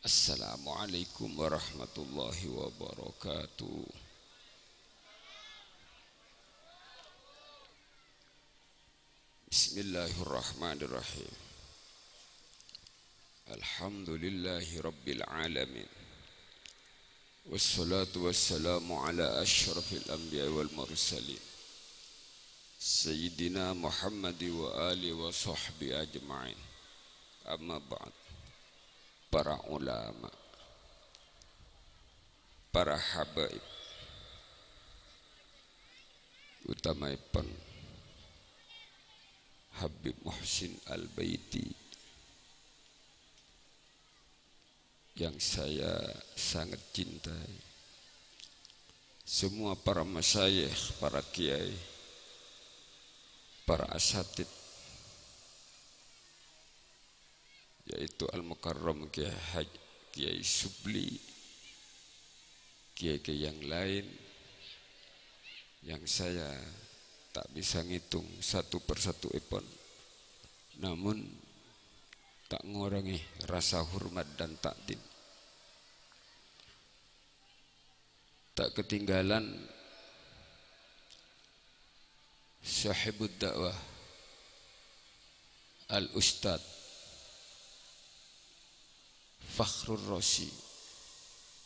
Assalamualaikum warahmatullahi wabarakatuh. Bismillahirrahmanirrahim. Alhamdulillahi rabbil alamin. Wassalatu wassalamu ala asyrafil anbiya wal mursalin Sayyidina Muhammad wa ali wa sahbihi ajma'in. Amma ba'd. Para ulama, para habaib, utamaipun Habib Muhsin Al-Baiti yang saya sangat cintai, semua para masyayikh, para kiai, para asatid, yaitu Al-Mukarram Kiai Subli, kiai-kiai yang lain yang saya tak bisa ngitung satu persatu ipun, namun tak ngurangi rasa hormat dan takdim. Tak ketinggalan sahibud dakwah Al-Ustadz Fakhrur Razi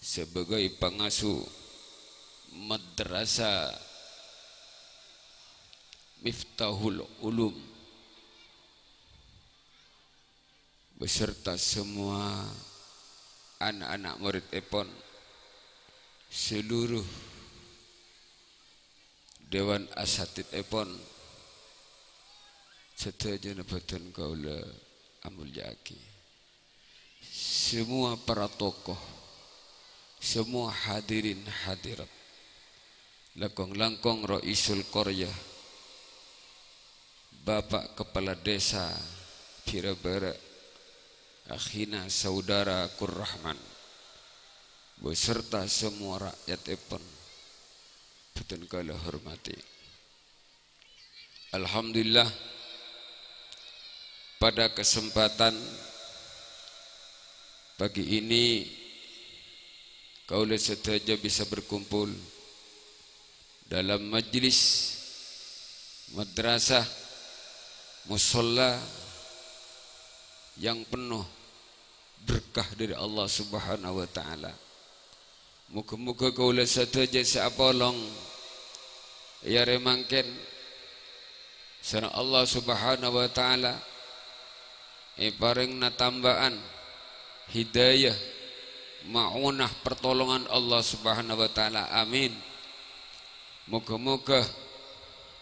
sebagai pengasuh Madrasah Miftahul Ulum beserta semua anak-anak murid ipun, seluruh dewan asatid ipun, sedaya boten kaula amulyake. Semua para tokoh, semua hadirin hadirat, langkong Raisul Qaryah, Bapak Kepala Desa Pirabara, akhina saudara Kurrahman, beserta semua rakyat ipun, boten kala hormati. Alhamdulillah, pada kesempatan pagi ini kaula sedaya bisa berkumpul dalam majlis madrasah musholla yang penuh berkah dari Allah Subhanahu wa taala. Muga-muga kaula sedaya sapolong ya remangken sareng Allah Subhanahu wa taala paringna tambaan hidayah, ma'unah, pertolongan Allah Subhanahu wa taala. Amin. Moga-moga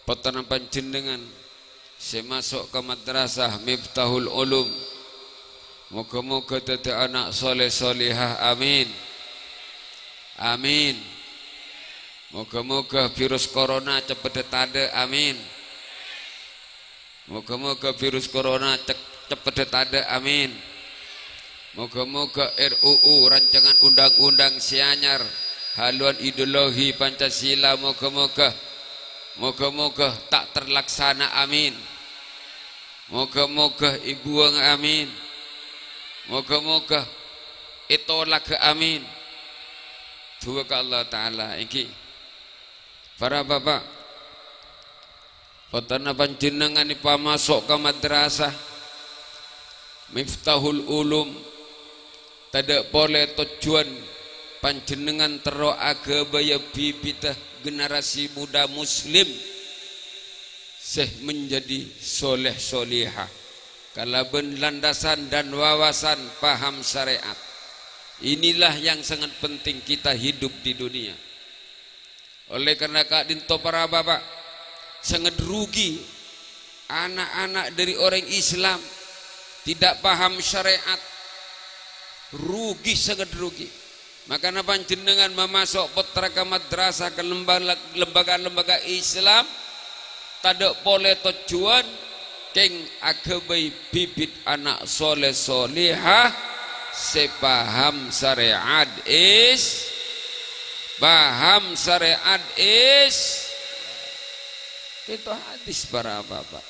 petanan panjenengan semasuk ke madrasah Miftahul Ulum, moga-moga dadi anak soleh solihah. Amin. Amin. Moga-moga virus corona cepet ada. Amin. Moga-moga virus corona cepet ada. Amin. Moga-moga RUU rancangan undang-undang sianyar haluan ideologi Pancasila moga-moga tak terlaksana. Amin. Moga-moga ibuang. Amin. Moga-moga itolak. Amin. Dua ke Allah Ta'ala. Iki para bapak petana panjenengan pamasok ke madrasah Miftahul Ulum, tidak boleh tujuan panjenengan tero agabaya bibitah generasi muda muslim seh menjadi soleh solihah kalaben landasan dan wawasan paham syariat. Inilah yang sangat penting kita hidup di dunia. Oleh karena kadinto para bapak, sangat rugi anak-anak dari orang Islam tidak paham syariat, rugi, sangat rugi. Makanya panjenengan memasuk putra ke madrasah ke lembaga-lembaga Islam tidak boleh tujuan keng agabai bibit anak soleh solihah sepaham syariat paham syariat itu hadis para bapak.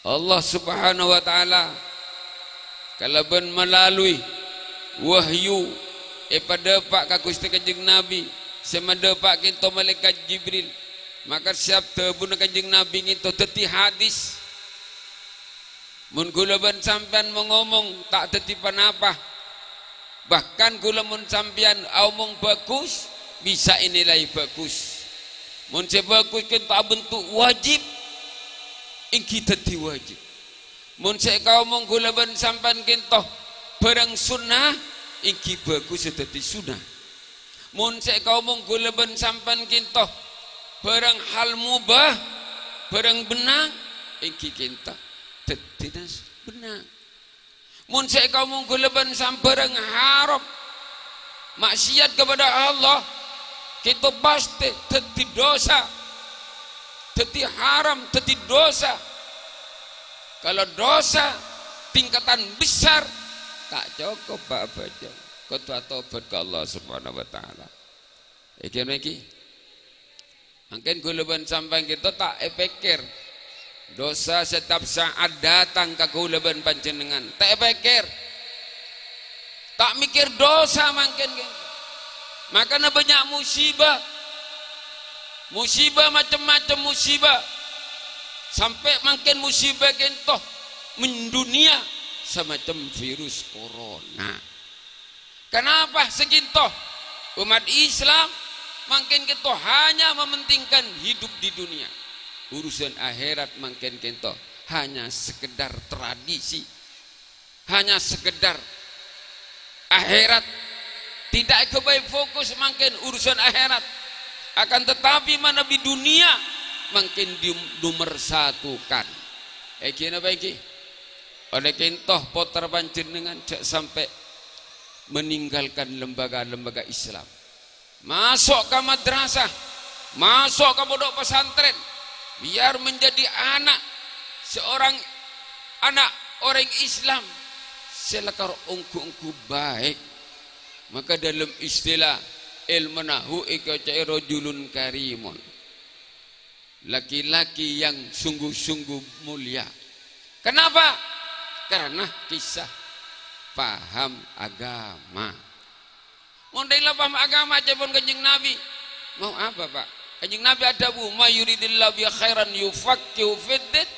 Allah Subhanahu wa taala kalaban melalui wahyu pada pak ka Gusti Kanjeng Nabi semada pak kinto malaikat Jibril maka siap tebun Kanjeng Nabi itu teti hadis mun kula ban sampean mengomong tak teti panapa bahkan kula mun sampean omong bagus bisa inilai bagus mun sebagus kinto bentuk wajib ingki teti wajib mun saya omong kula ban sampean kinto barang sunnah iki bagus dadi sunah mun sek omong kula ben sampan kinto barang hal mubah barang benang iki kinto dadi benang mun sek omong kula ben sambarang haram maksiat kepada Allah kita pasti dadi dosa dadi haram dadi dosa kalau dosa tingkatan besar tak cukup Pak Bajang ketua tobat ke Allah subhanahu wa ta'ala iki mungkin kulaban sampai kita tak pikir dosa setiap saat datang ke kulaban panjenengan tak pikir tak mikir dosa mungkin makanya banyak musibah macam-macam musibah sampai mungkin musibah kentoh mendunia semacam virus corona. Kenapa seginto umat Islam makin kita hanya mementingkan hidup di dunia, urusan akhirat makin kita hanya sekedar tradisi, hanya sekedar akhirat, tidak kebaik fokus makin urusan akhirat. Akan tetapi mana di dunia makin dimersatukan. Kena baiki. Oleh kintoh poter panjenengan jak sampai meninggalkan lembaga-lembaga Islam masuk ke madrasah masuk ke pondok pesantren biar menjadi anak seorang anak orang Islam selekar ungku-ungku baik maka dalam istilah ilmu nahu ikacai rajulun karimun laki-laki yang sungguh-sungguh mulia kenapa? Karena kisah paham agama. Mondailah paham agama aja pun Kanjeng Nabi. Mau apa Pak? Kanjeng Nabi ada bu, ma yuridillahu bi khairan yufaqqihu fiddin.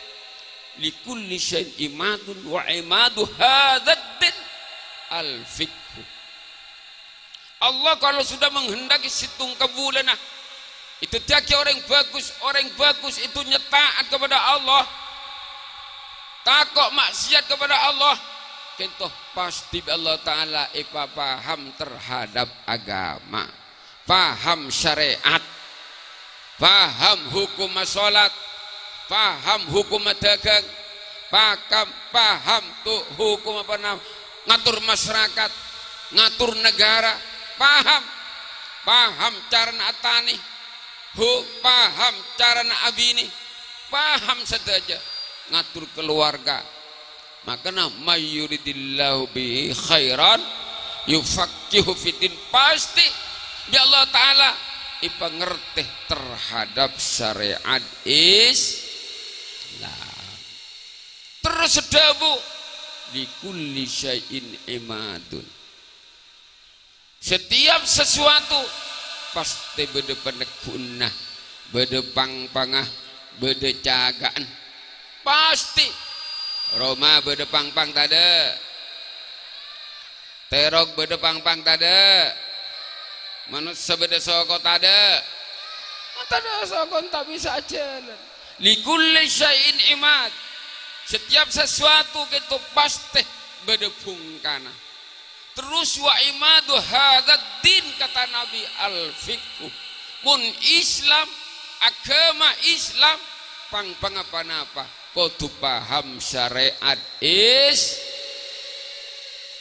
Likulli syai'in imadun wa imadu hadzal din al-fiqh. Allah kalau sudah menghendaki situng kabulana itu tiaki orang bagus itu nyetaat kepada Allah. Takut maksiat kepada Allah kentoh pasti Allah Ta'ala paham terhadap agama paham syariat paham hukum salat paham hukum dagang paham tuh hukum apa namanya ngatur masyarakat ngatur negara paham cara atani paham cara abini paham saja ngatur keluarga makanya mayuridillahu bi khairan yufaqihu fiddin pasti ya Allah Ta'ala ngerti terhadap syariat Islam terus dawu likulli syai'in imadun setiap sesuatu pasti beda peneguna beda pangpangah beda cagaan pasti Roma beda pang-pang tada terok beda pang-pang tada manusia beda soko tada soko tak bisa jalan likulli syai'in imad setiap sesuatu itu pasti beda pungkana terus wa imadu hadzal din kata Nabi al-fiqh mun Islam agama Islam pang-pang apa-apa kudu paham syariat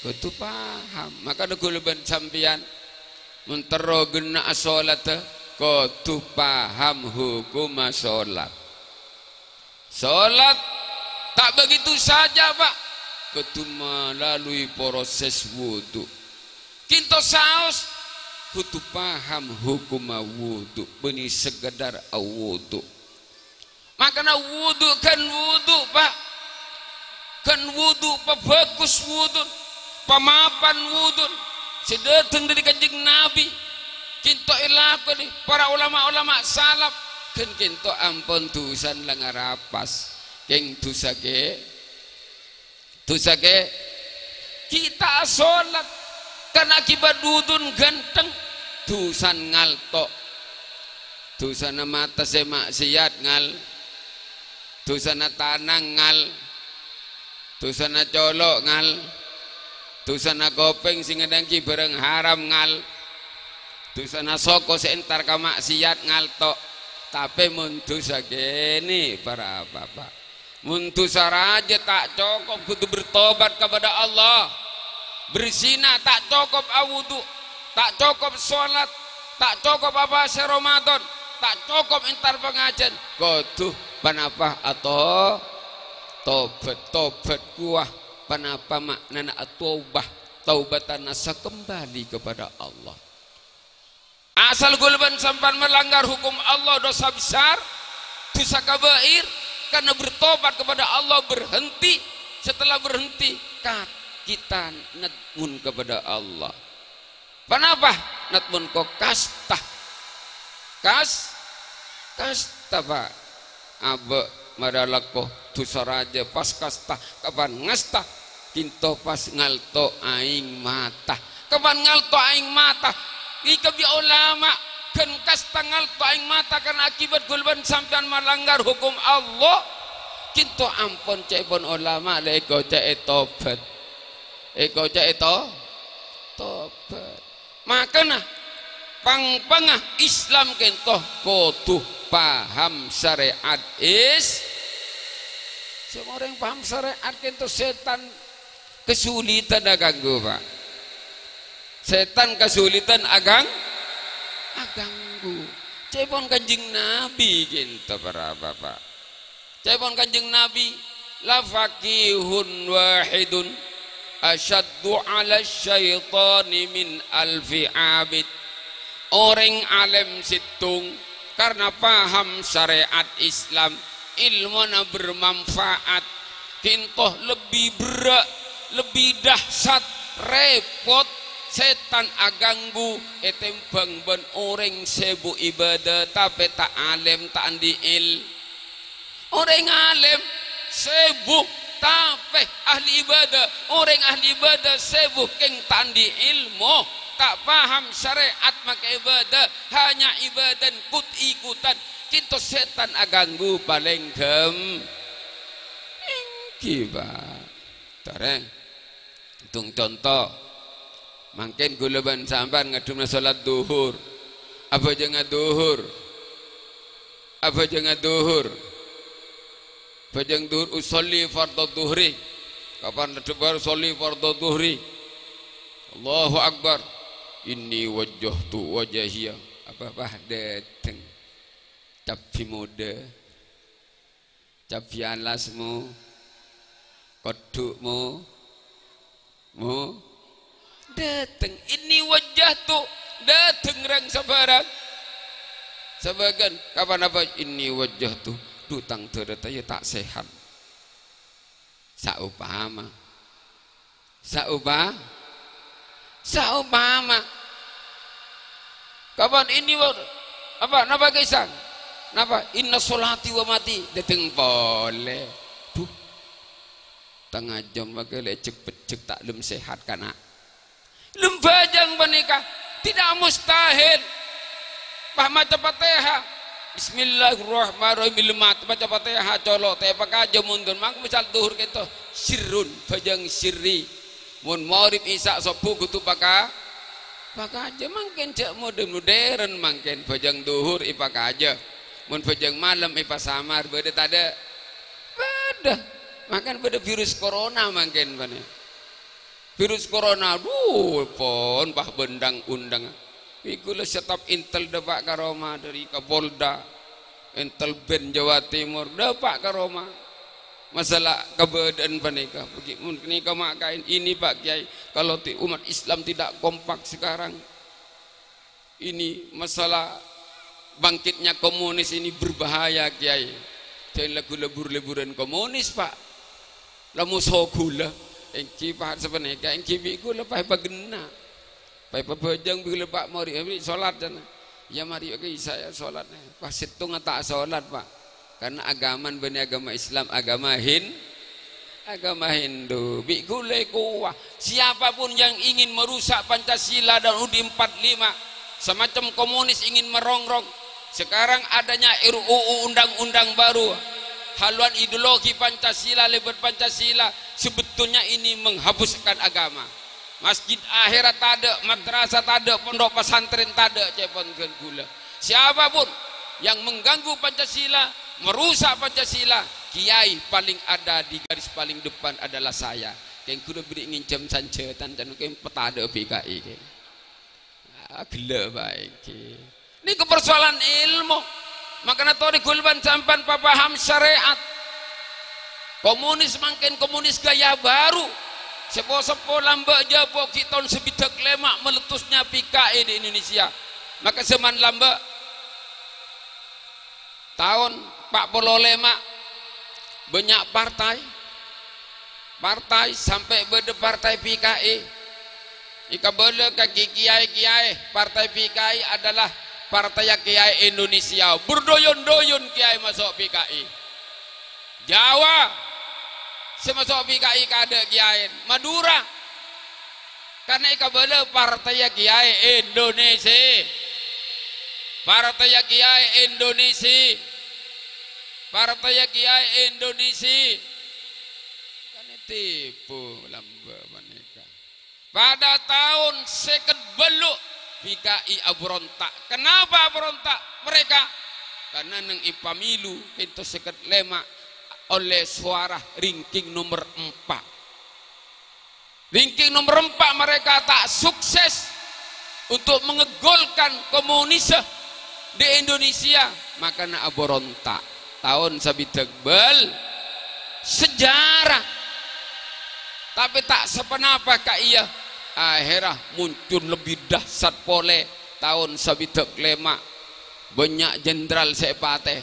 kudu paham maka kula ben sampeyan mun tero gena salat kudu paham hukum salat tak begitu saja Pak kudu melalui proses wudu kinto saos kudu paham hukum wudu benih sekedar wudu makanya wudu Pak kan wudu bagus wudu pamapan wudun sedeteng dari kanjeng Nabi kinto ilaku di para ulama-ulama salaf kan kinto ampun tusan langarapas keng tusake kita sholat karena akibat wudun ganteng tusan ngalto tusan mata semaksiat ngal tusan tanang ngal tusan colok ngal tusan kopeng sing ngedangki bareng haram ngal tusan soko seentar kamaksiat ngalto tapi muntusa gini para bapak muntusa raja tak cukup kudu bertobat kepada Allah berzina tak cukup awudu tak cukup sholat tak cukup apa Ramadan tak cukup entar pengajian kudu panapa atau tobat kuah panapa maknana at-taubah taubatan nasa kembali kepada Allah. Asal gulban sampai melanggar hukum Allah dosa besar dosa kabair karena bertobat kepada Allah berhenti setelah berhenti kita natmun kepada Allah. Kenapa? Natmun kok kasta pak abe madalako dosa raja pas kasta kapan ngasta kinto pas ngalto aing mata kapan ngalto aing mata ikabi ulama kan kasta ngalto aing mata karena akibat gulban sampean melanggar hukum Allah kinto ampun cepon ulama leko cek tobat tobat makanya pangpangah Islam kinto kudu paham syariat semua orang paham syariat kinto setan kesulitan aganggu pak setan kesulitan aganggu cepon kanjeng Nabi gitu para bapak cepon kanjeng Nabi la faqihun wahidun asyaddu ala syaitani min alfi abid orang alim situng karena paham syariat Islam ilmunya bermanfaat kintoh lebih berat lebih dahsyat repot setan aganggu etembang ben orang sebu ibadah tapi tak alim tak andiil orang alim sebu tapi ahli ibadah orang ahli ibadah sebu keng tak andi ilmu tak paham syariat maka ibadah hanya ibadah ikut-ikutan kita setan aganggu paling kiba tareng hitung contoh mungkin gulaban sampan ngadumna salat duhur apa jangan duhur Fajang duhur usolli fardhu duhri kapan baru usolli fardhu duhri Allahu akbar inni wajjahtu wajhiya apa dateng capi muda capi alasmu kodukmu dateng ini wajjahtu dateng rang sabarang sebagian kapan apa ini wajjahtu dutang ternyata ya tak sehat saupama kapan ini apa napa kisah napa inna sholati wa mati dateng boleh tuh tengah jam bagai lecek-pecek tak lem sehat kana lembajang menikah tidak mustahil paham Fatihah Bismillahirrahmanirrahim baca Fatihah colok teh pakaja mundun mak misal duhur kento sirrun bajang sirri mun maurib isya subuh kudu pakaja mangken cak modern mangken bajang duhur ipakaja mun bajang malam ipasamar beda tada beda makan beda virus corona mangken bane virus corona pon bah bendang undang ikulah setap intel dapat ke Roma dari Kapolda intel Ben Jawa Timur dapat ke Roma masalah keberadaan panika begini makain ini Pak Kiai kalau umat Islam tidak kompak sekarang ini masalah bangkitnya komunis ini berbahaya Kiai jangan lagu lebur-leburan komunis Pak lamu sogula engki pahat sebenarnya engki biku lepas pagena pai pabajang bi lepak mari salat jana ya mari ke saya salat pas situng tak salat Pak karena agaman bani agama Islam agama Hindu biku kuah siapapun yang ingin merusak Pancasila dan UUD 45 semacam komunis ingin merongrong sekarang adanya RUU undang-undang baru haluan ideologi Pancasila lebat Pancasila sebetulnya ini menghapuskan agama masjid akhirat ada madrasah ada pondok pesantren ada cepon gula siapapun yang mengganggu Pancasila merusak Pancasila kiai paling ada di garis paling depan adalah saya yang kudu beri ngincam sancetan dan kayak petada PKI gila baik ini kepersoalan ilmu makanya tori kulban sampan paham syariat komunis makin komunis gaya baru sepo-sepo lambak jabok kita sebidak lemak meletusnya PKI di Indonesia maka zaman lambak tahun 45 banyak partai sampai berde partai PKI ika berde kaki kiai partai PKI adalah partai kiai Indonesia berdoyon-doyon kiai masuk PKI Jawa semasuk PKI kada kiai Madura karena ika bela partai kiai Indonesia partai kiai Indonesia kan tipu lamba maneka pada tahun seket beluk PKI berontak kenapa berontak mereka karena neng ipamilu itu seket lemak oleh suara ranking nomor 4 mereka tak sukses untuk mengegolkan komunis di Indonesia maka nak berontak tahun sabi tegbal sejarah tapi tak sepenapa kak iya akhirnya muncul lebih dahsyat pole tahun sabi teglema banyak jenderal sepate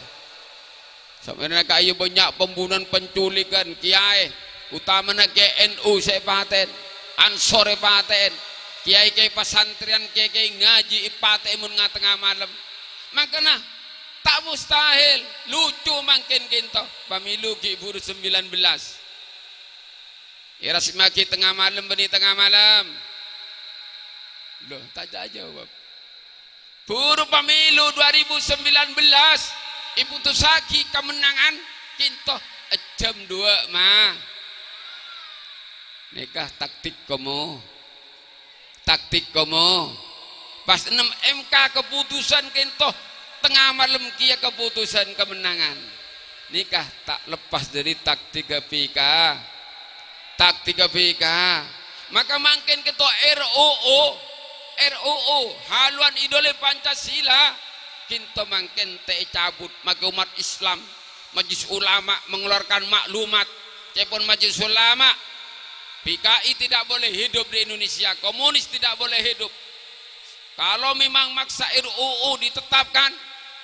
sebenarnya kayu banyak pembunuhan penculikan kiai utamanya KNU sepaten ansor paten kiai pesantren kiai ngaji ipaten mun tengah malam makanya tak mustahil lucu makin kinto pemilu ki buru 19 ira semaki tengah malam beni tengah malam loh tak jawab buru pemilu 2019 Ibu Tusaki kemenangan kintoh jam 2 mah nikah taktik kamu pas 6 MK keputusan kintoh tengah malam kia keputusan kemenangan nikah tak lepas dari taktik PK maka makin ketua RUU haluan idole Pancasila kita makin cabut maka umat Islam Majelis Ulama mengeluarkan maklumat cepon Majelis Ulama PKI tidak boleh hidup di Indonesia komunis tidak boleh hidup kalau memang maksa RUU ditetapkan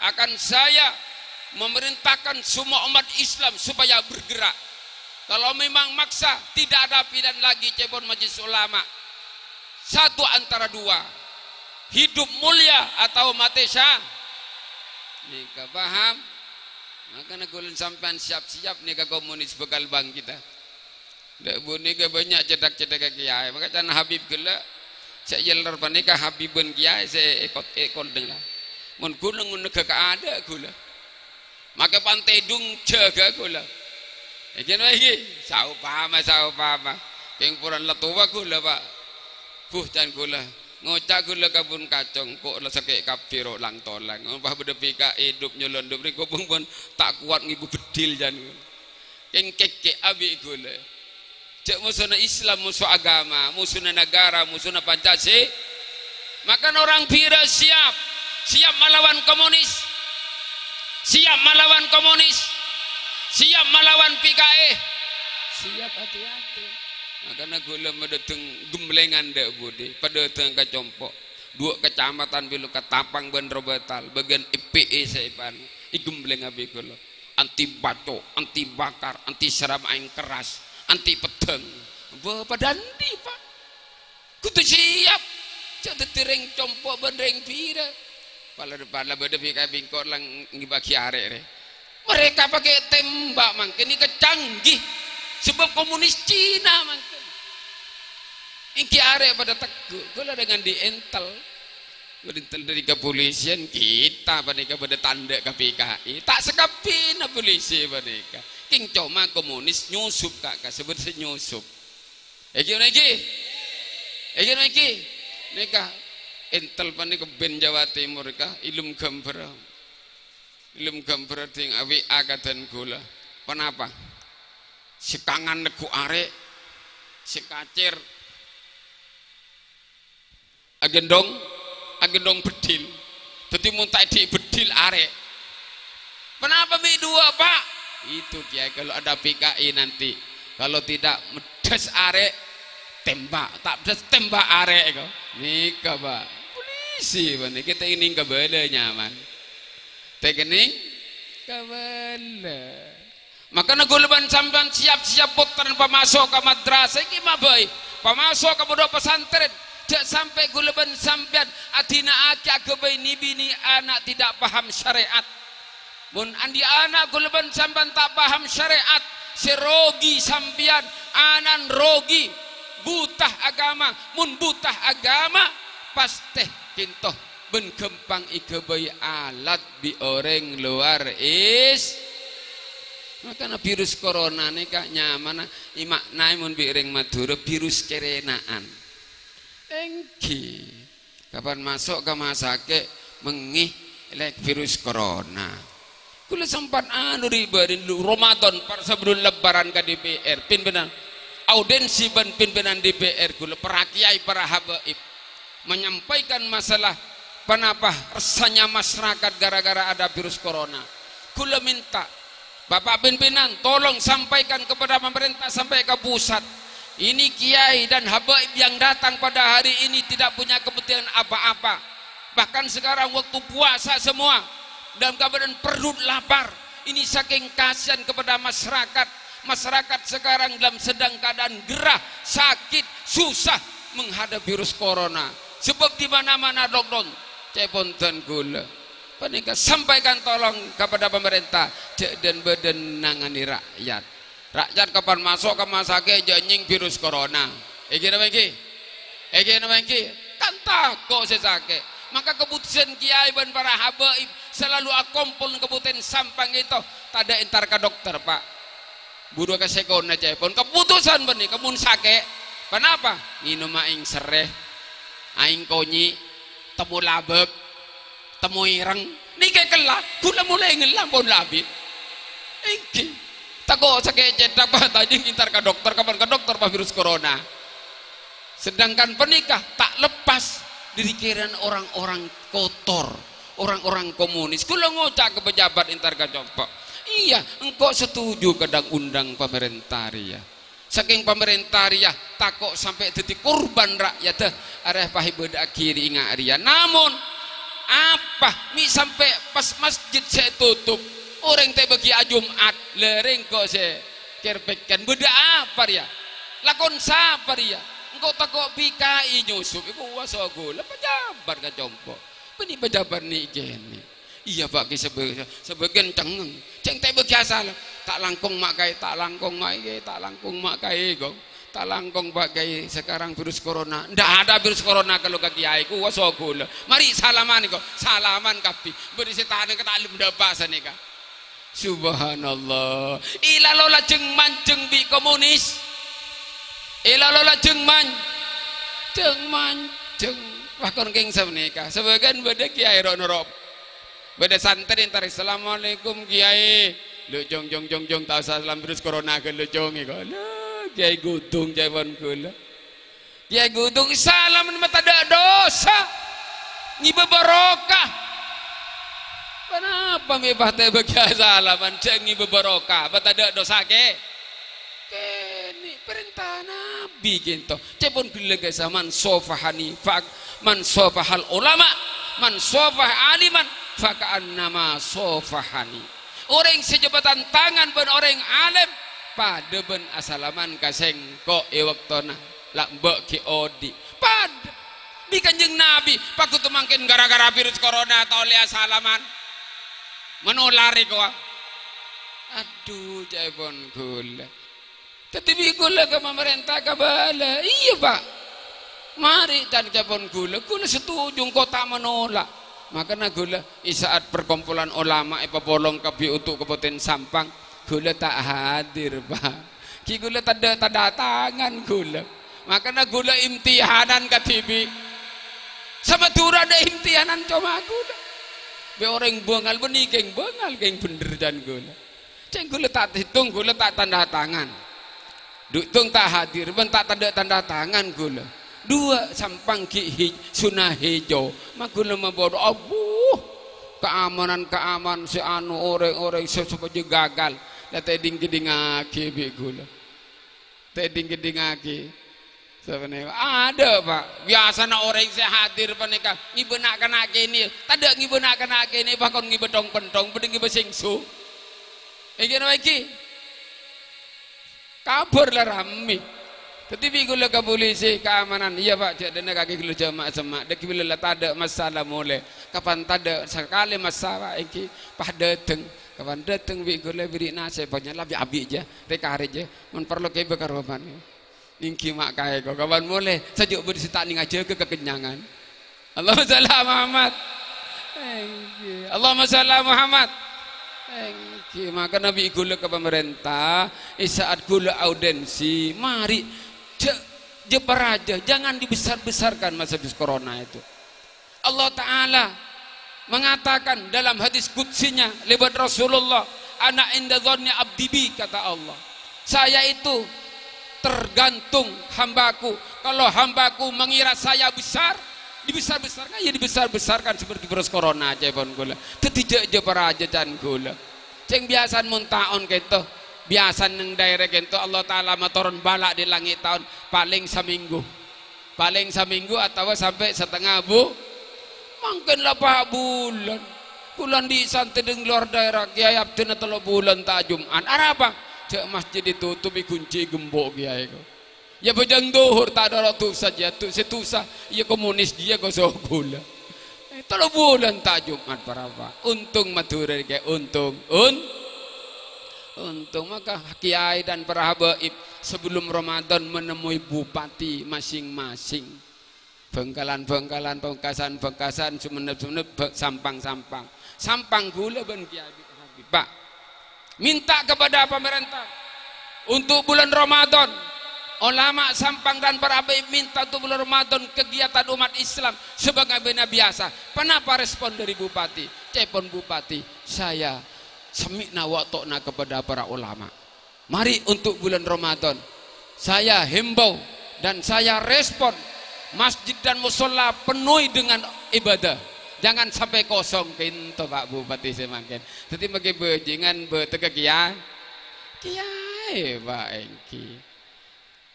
akan saya memerintahkan semua umat Islam supaya bergerak kalau memang maksa tidak ada pilihan lagi cepon Majelis Ulama satu antara dua hidup mulia atau mati syah nikah paham makanya gulen sampean siap-siap nikah komunis bekal bang kita ndak bu nikah banyak cedak-cedak kiai maka can Habib gula saya jelar panikah Habibun kiai saya ekot dengar mun gula ngunega ka ada gula maka pantai dung jaga gula ikan lagi sau paham yang puran letuwa gula pak can gula ngocak gula kabun kacang kok lah sakit kapiro lang tolang bah berdepika hidup nyolon dupri kok pun tak kuat ngibu bedil jan yang keke abi gula cek musuhna Islam musuh agama musuhna negara musuhna Pancasila maka orang pira siap melawan komunis siap melawan PKI siap hati-hati makanya gula mendatang gemlengan dek budi pada tengah kacompok dua kecamatan bilu Ketapang Bandar Batal bagian IPE seipan igembleng abi gula anti baco, anti bakar, anti seram aing keras, anti pedeng. Padandi Pak kutu siap cak tereng compok bendeng pira pala beda pika bingkor lang ngibaki arek re mereka pakai tembak mangke ini kecanggih sebab komunis Cina mangke ingki arek pada teguh gula dengan dientel dari kepolisian kita pada tanda KPKI tak sekapin polisi pada king cuma komunis nyusup kakak sebut nyusup Eki nikah entel panika ben Jawa Timur ka ilum gambar ting awi agatan gula kenapa si kangan neku arek si kacir agendong bedil jadi muntah di bedil arek kenapa mi dua Pak itu Kiai kalau ada PKI nanti kalau tidak medes arek tembak tak medes tembak arek kok nikah Pak polisi Pak kita ini kebala nyaman tekening kebala makanya gulaban sampean siap-siap putaran pemasok ke madrasah iki mah boy pemasok ke pondok pesantren jak sampai gulaban sampean adina aki agabai bini anak tidak paham syariat mun andi anak gulaban sampean tak paham syariat serogi sampean anan rogi butah agama mun butah agama pasti kintoh ben gempang igabai alat di orang luar makanya virus corona ini kak nyaman imaknai mun biring Madura virus kerenaan engki kapan masuk ke masake mengih lek virus corona kula sempat ribadin Ramadan sebelum lebaran ke DPR pimpinan audensi ban pimpinan DPR kula para kiai para habaib menyampaikan masalah kenapa resahnya masyarakat gara-gara ada virus corona kula minta Bapak pimpinan tolong sampaikan kepada pemerintah sampai ke pusat ini kiai dan habaib yang datang pada hari ini tidak punya kepentingan apa-apa bahkan sekarang waktu puasa semua dalam keadaan perut lapar ini saking kasihan kepada masyarakat sekarang dalam sedang keadaan gerah sakit susah menghadapi virus corona sebab di mana-mana lockdown ceponten gula panika sampaikan tolong kepada pemerintah dan badan nangani rakyat kapan masuk ke masake janying virus corona iki nama iki kan takut sesake maka keputusan kiai dan para habaib selalu akumpul keputusan sampang itu tada entar ke dokter Pak buruh ke sekona cepon keputusan benih kemun sake kenapa minum aing sereh aing konyi temu labek temu ireng nike kelak kula mulai ngelam pun labit iki tako sakit cedak Pak tadi entar ke dokter kapan ke dokter Pak virus corona sedangkan penikah tak lepas dirikiran orang-orang kotor orang-orang komunis kula ngocak ke pejabat entar ke compok iya engkau setuju kadang undang pemerintah ya saking pemerintah ya takut sampai detik kurban rakyat areh pahibad akhiri ingat ria namun apa mi sampai pas masjid saya tutup orang teh bagi Jumat lereng kok saya kerpekan beda apa ya lakon sapar ya engkau takut PKI nyusup iku wasogol pejabat ka compok ini pejabat nih gini iya Pak sebagian ceng teh bagi asal tak langkung mak kai kok tak langkung Pak Kiai sekarang virus corona ndak ada virus corona kalau ke kiai ku wasogol mari salaman kok salaman kapi beri setan ke taklum dapasan nika subhanallah ilalo lajeng manjeng bi komunis ilalo lajeng manjeng bahkan keng sabnika sebagian beda kiai ronorop beda santri entar assalamualaikum kiai lu jong tahu salam virus corona ke lu jong iko kiai gudung jawan kula kiai gudung salam mata ada dosa ngibe barokah kenapa mebah teh bagi salaman cengi barokah mata ada dosa ke kene perintah nabi gitu cepon gila guys man sofahani fak man sofahal ulama man sofah aliman faka'annama sofahani orang sejabatan tangan ben orang alim pada ben asalaman kaseng ko ewaktona lak mbok ki odi pada di Kanjeng Nabi paku tu mungkin gara-gara virus corona atau oleh asalaman menulari ko aduh jaibon gula tetapi gula ke pemerintah kabala iya pak mari dan jaibon gula setuju kota menolak makanya gula saat perkumpulan ulama ipapolong kapi untuk Kabupaten Sampang gula tak hadir pak ki gula tanda tangan gula makanya gula imtihanan ke TV sama turun ada imtihanan cuma gula be orang bengal benih keng bengal keng bener dan gula ceng gula tak hitung gula tak tanda tangan hitung tak hadir ben tak tanda tangan gula dua Sampang ki sunah hijau mak gula mabodo abuh keamanan si anu orang supaya gagal dah teding gedingaki bi gula teding gedingaki sebenarnya ada pak biasa na orang saya hadir panika ngibenak kena kini tak ngibenak kena kini bahkan ngibetong pentong bedeng ngibesingsu gini lagi kabur lah rame tetapi gula ke polisi keamanan iya pak cak dana kaki gula jamaah semak dak bila lah tak ada masalah mulai kapan tak ada sekali masalah iki pah dateng kapan dateng bi gula beri nasi banyak lah bi abi je rekare je mun perlu ke bekaroban ningki mak kae kok kapan mulai sejuk berisi tak ning aja ke kekenyangan Allahumma shalli Muhammad Allahumma shalli Muhammad maka Nabi gula ke pemerintah saat gula audensi mari jeparaja jangan dibesar-besarkan masa virus corona itu Allah Ta'ala mengatakan dalam hadis qudsinya lewat Rasulullah ana inda dhanni abdi bi kata Allah saya itu tergantung hambaku kalau hambaku mengira saya besar dibesar-besarkan ya dibesar-besarkan seperti virus corona aja pun gula tidak jeparaja dan gula ceng biasa muntaon gitu biasa neng daerah gitu Allah Ta'ala maturun balak di langit tahun paling seminggu atau sampai setengah mungkin 8 bulan di santai di luar daerah kiai abdina 3 bulan tak Jumat apa cek masjid ditutup kunci gembok kiai ya bejang duhur tak ada ratu saja tu setusa ya komunis dia kosong gula 3 bulan tak Jumat para apa untung matur kayak untung maka kiai dan para habaib sebelum Ramadan menemui bupati masing-masing bengkalan pengkasan semenep sampang gula ben kiai Pak minta kepada pemerintah untuk bulan Ramadan ulama Sampang dan para habaib minta untuk bulan Ramadan kegiatan umat Islam sebagaimana biasa kenapa respon dari bupati cepon bupati saya sami'na wa ta'na kepada para ulama mari untuk bulan Ramadan saya himbau dan saya respon masjid dan musola penuhi dengan ibadah jangan sampai kosong kinto Pak Bupati semakin jadi bagi bejingan betega kiai Pak Engki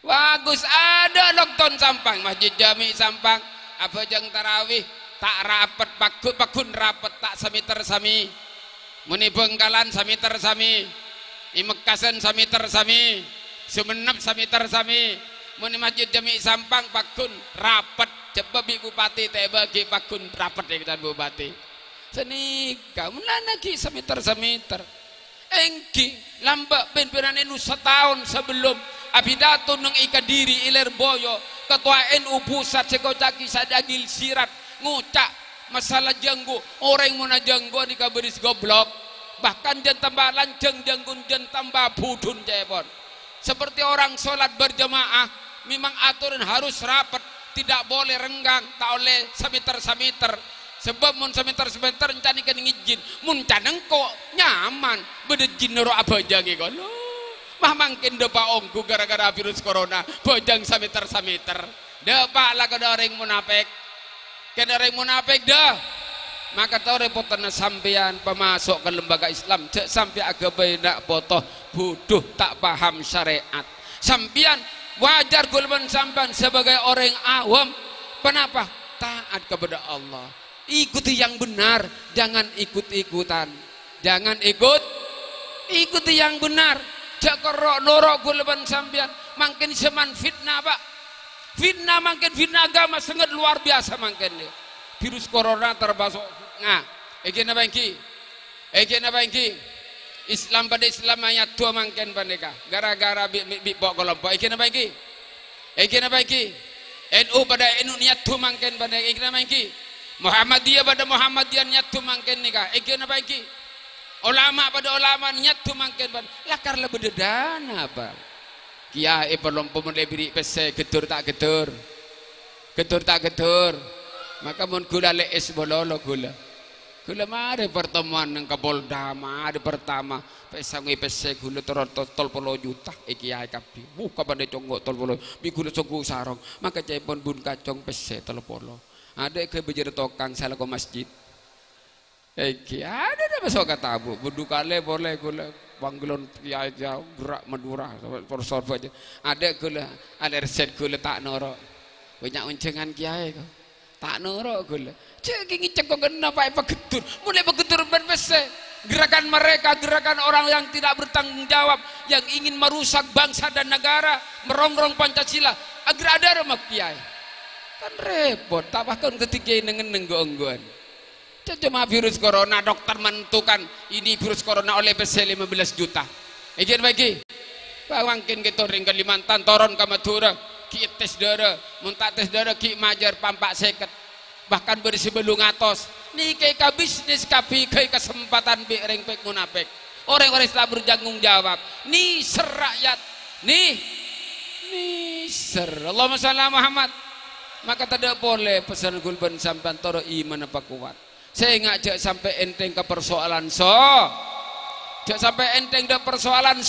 bagus ada lockdown Sampang masjid jami Sampang apa jang tarawih tak rapet pakun rapet tak samiter sami muni Bengkalan samiter sami Imekasan samiter sami Sumenep samiter sami muni masjid jami Sampang pakun rapet coba bi bupati teh bagi pakun rapet ya bupati senika mulana ki samiter engki lambak pimpinan NU setahun sebelum abidato nang ikadiri iler boyo ketua NU pusat sekocaki sadagil sirat ngucak masalah janggu orang muna janggu di kabaris goblok bahkan jen tambah lanceng janggun jen tambah budun jebon seperti orang sholat berjamaah memang aturan harus rapat tidak boleh renggang tak oleh samiter sebab mun samiter rencana kan ngijin mun caneng kok nyaman bedejin nero apa jangi kon mah mangkin depa ongku gara-gara virus corona bojang samiter depa lah kada orang munafik kendaraan munafik dah maka tahu repotan sampean pemasok ke lembaga Islam cek sampai agama nak botoh bodoh tak paham syariat sampean wajar gulman sampean sebagai orang awam kenapa taat kepada Allah ikuti yang benar jangan ikut-ikutan ikuti yang benar jak korok norok guleban sampean mangkin seman fitnah pak, fitnah mangkin fitnah agama sangat luar biasa mangkin dia virus corona termasuk nah iki napa iki Islam pada Islam ayat tua mangkin pandeka gara-gara bi bok kelompok iki napa iki NU pada NU niat tu mangkin pandeka iki napa iki Muhammadiyah pada Muhammadiyah niat tu mangkin nikah iki napa iki ulama pada ulama niat tu mangkin lah karena bededana apa kiai pelompo mulai beri pese getur tak getur maka mun gula lees bololo gula mari pertemuan nang Kapolda mari pertama pesangi pese gula tol polo juta kiai kapi buka pada conggok tol polo bi gula songku sarong maka cepon bun kacong pese tol polo ada ke bejer tokang salah ke masjid ada dah masuk kata abu budu kale boleh gula panggilan kiai jauh gerak Madura profesor aja ada gula ada resep gula tak norok banyak uncengan kiai kau tak norok gula cek ngicek kau kena apa getur mulai begetur berbese gerakan mereka gerakan orang yang tidak bertanggung jawab yang ingin merusak bangsa dan negara merongrong Pancasila agar ada rumah kiai kan repot tak bahkan ketika nenggong-nenggoan cuma virus corona dokter menentukan ini virus corona oleh PC 15 juta izin bagi mungkin kita ring Kalimantan toron ke Madura ki tes darah muntah tes darah ki majar pampak seket bahkan beri sebelum atos nih kayak bisnis kapi kayak kesempatan bi ring pek munafik orang-orang Islam bertanggung jawab nih serakyat nih ser Allahumma shalli Muhammad maka tidak boleh pesan gulban sampai toro iman apa kuat saya ngajak sampai enteng ke persoalan jak sampai enteng ke persoalan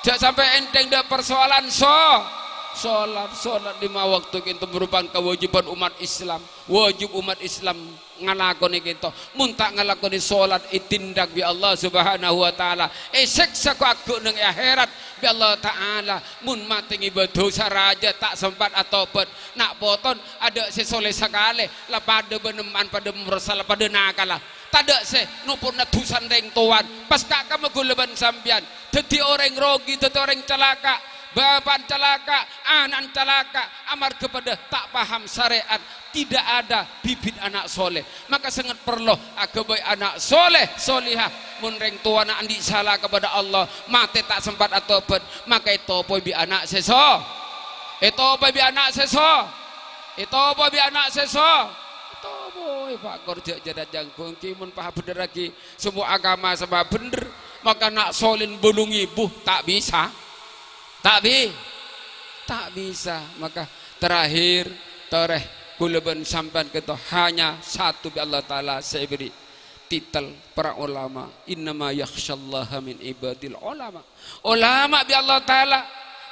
jak sampai enteng ke persoalan sholat 5 waktu kita merupakan kewajiban umat Islam wajib umat Islam ngalakoni kita muntah ngalakoni sholat itindak bi Allah subhanahu wa ta'ala seksa ku aku nang akhirat bi Allah ta'ala mun mati ngibadah saraja tak sempat atau pet nak poton ada sesoleh sekali lah pada beneman pada mersal pada nakalah tada se nupun natusan reng tuan pas kakak magulaban sampian jadi orang rogi jadi orang celaka bapak celaka anak celaka amar kepada tak paham syariat tidak ada bibit anak soleh maka sangat perlu agabai anak soleh solihah munreng tuana andi salah kepada Allah mati tak sempat atau bet maka itu apa bi anak seso itu apa bi anak seso itu boy pak kerja jadat jangkung kimun paham bener lagi semua agama sama bener maka nak solin bulung ibu tak bisa maka terakhir kuleban sampan kita hanya satu bi Allah Ta'ala saya beri titel para ulama innama yakhsyallaha min ibadil ulama bi Allah Ta'ala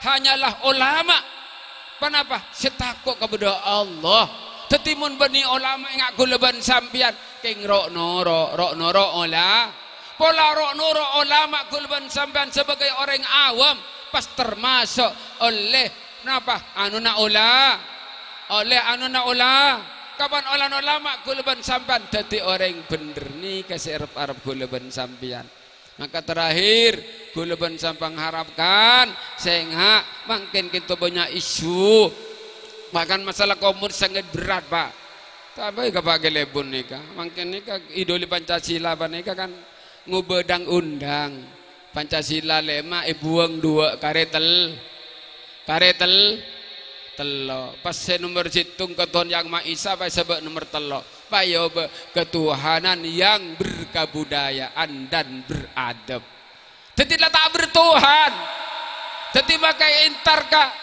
hanyalah ulama kenapa setakut kepada Allah tetimun bani ulama ingat kuleban sampian keng rok noro ola pola rok noro ulama kuleban sampian sebagai orang awam pas termasuk oleh kenapa anu na ula kapan olan ulama gulaban sampan dadi orang bener nih kasih Arab gulaban sampian maka terakhir gulaban sampang harapkan sehingga makin kita banyak isu bahkan masalah komun sangat berat pak tapi kapag gelebon nika makin nika idoli Pancasila nika kan ngubedang undang Pancasila lema buang 2 karetel telo pas nomor hitung ketuhanan yang Maha Esa pas sebab nomor telo payo ketuhanan yang berkebudayaan dan beradab jadi tak bertuhan jadi makai intarka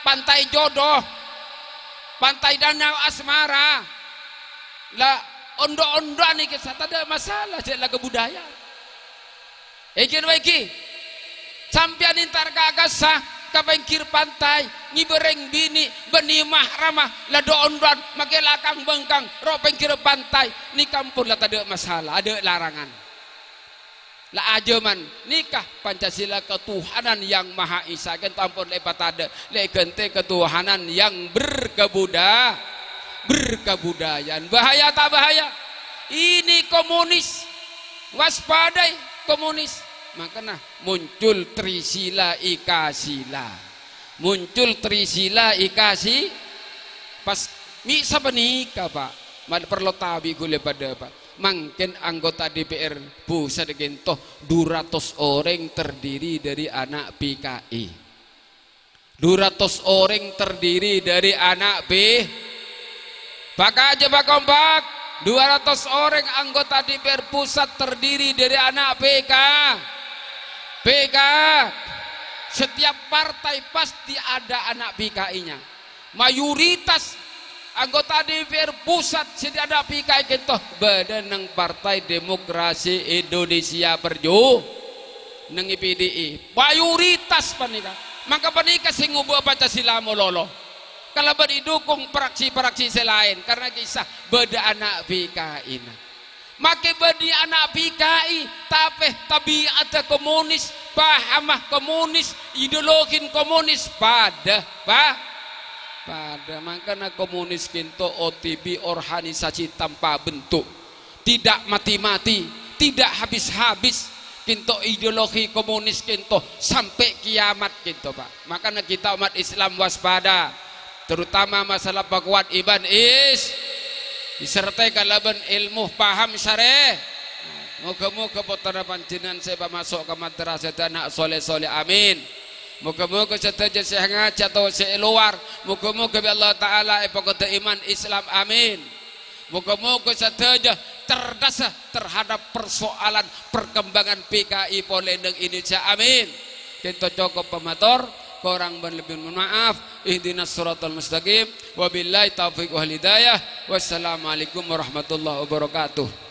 pantai jodoh pantai danau asmara lah ondo-ondo nih kisah tak ada masalah jadi kebudayaan iki sampian intar kagasah ka pengkir pantai ngibereng bini beni mahramah lado ondan make lakang bengkang ro pengkir pantai ni kampung lah tak ada masalah ada larangan lah ajaman nikah Pancasila ketuhanan yang Maha Esa kan tampun lepat ada legente ketuhanan yang berkebudayaan bahaya tak bahaya ini komunis waspadai komunis makanya muncul Trisila Ikasila, muncul Trisila Ikasi pas misa menikah Pak, mal perlu tabi gule pada Pak, mungkin anggota DPR pusat gentoh 200 orang terdiri dari anak PKI, 200 orang terdiri dari anak B, Pak aja Pak kompak, 200 orang anggota DPR pusat terdiri dari anak PK. Setiap partai pasti ada anak PKI-nya. Mayoritas anggota DPR pusat setiap ada PKI kita badan nang Partai Demokrasi Indonesia Perjuangan nang PDI. Mayoritas panika. Maka panika sing ngubah Pancasila mololo. Kalau berdukung praksi-praksi selain karena kisah beda anak PKI. Maka badi anak PKI tapi ada komunis, pahamah komunis, ideologin komunis pada makanya komunis kinto OTB organisasi tanpa bentuk, tidak mati-mati, tidak habis-habis kinto ideologi komunis kinto sampai kiamat kinto Pak. Makanya kita umat Islam waspada, terutama masalah pakuat iban disertai kalaban ilmu paham syareh. Moga-moga putra panjenengan saya masuk ke madrasah anak soleh-soleh, amin. Moga-moga setaja saya ngaji atau saya luar, moga-moga Allah Ta'ala ipokota iman Islam, amin. Moga-moga setaja cerdas terhadap persoalan perkembangan PKI Polendeng Indonesia, amin. Kita cukup pemator, kurang berlebih mohon maaf. Ihdinas siratal mustaqim, wabillahi taufiq wal hidayah. Wassalamualaikum warahmatullahi wabarakatuh.